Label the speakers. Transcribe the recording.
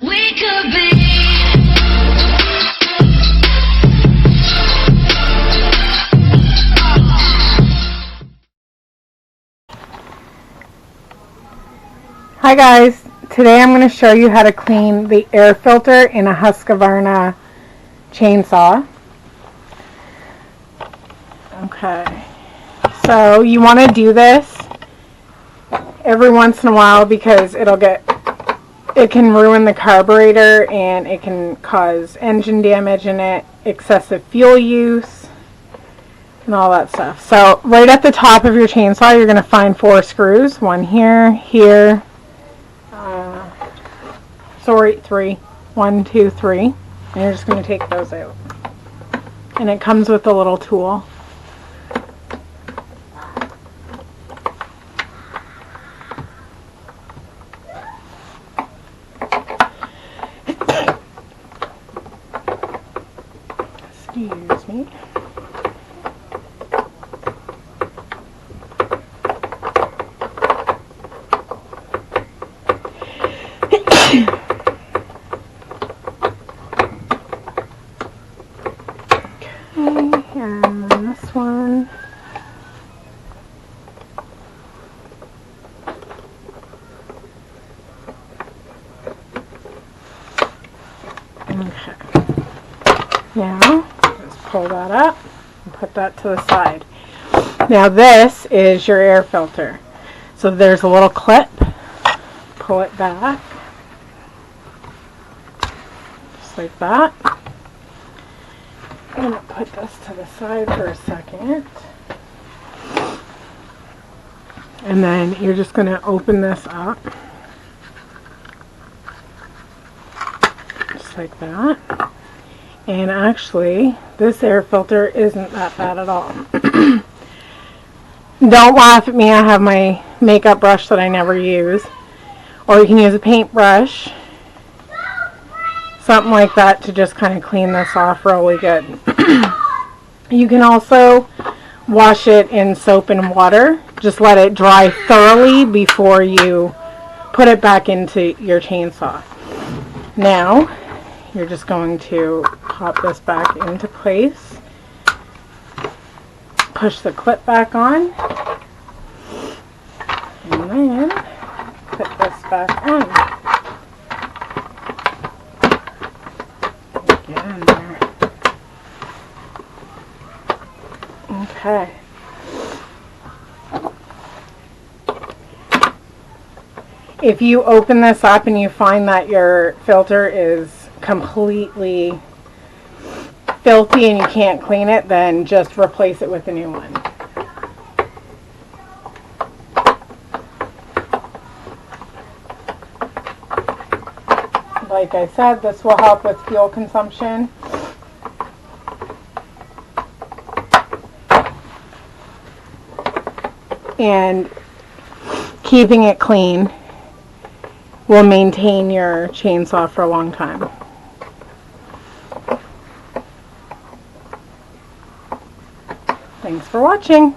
Speaker 1: We could be.
Speaker 2: Hi guys, today I'm going to show you how to clean the air filter in a Husqvarna chainsaw. Okay, so you want to do this every once in a while because it can ruin the carburetor and it can cause engine damage in it, excessive fuel use, and all that stuff. So right at the top of your chainsaw you're going to find 4 screws, one here, here, sorry, 3, 1, 2, 3, and you're just going to take those out. And it comes with a little tool. Excuse me. And this one. Okay. Now, let's pull that up and put that to the side. Now this is your air filter. So there's a little clip. Pull it back. Just like that. I'm going to put this to the side for a second. And then you're just going to open this up. Just like that. And actually, this air filter isn't that bad at all. Don't laugh at me, I have my makeup brush that I never use. Or you can use a paintbrush. Something like that to just kind of clean this off really good. You can also wash it in soap and water. Just let it dry thoroughly before you put it back into your chainsaw. Now, you're just going to pop this back into place. Push the clip back on. And then put this back on. Get in there. Okay. If you open this up and you find that your filter is completely filthy and you can't clean it, then just replace it with a new one. Like I said, this will help with fuel consumption. And keeping it clean will maintain your chainsaw for a long time. Thanks for watching.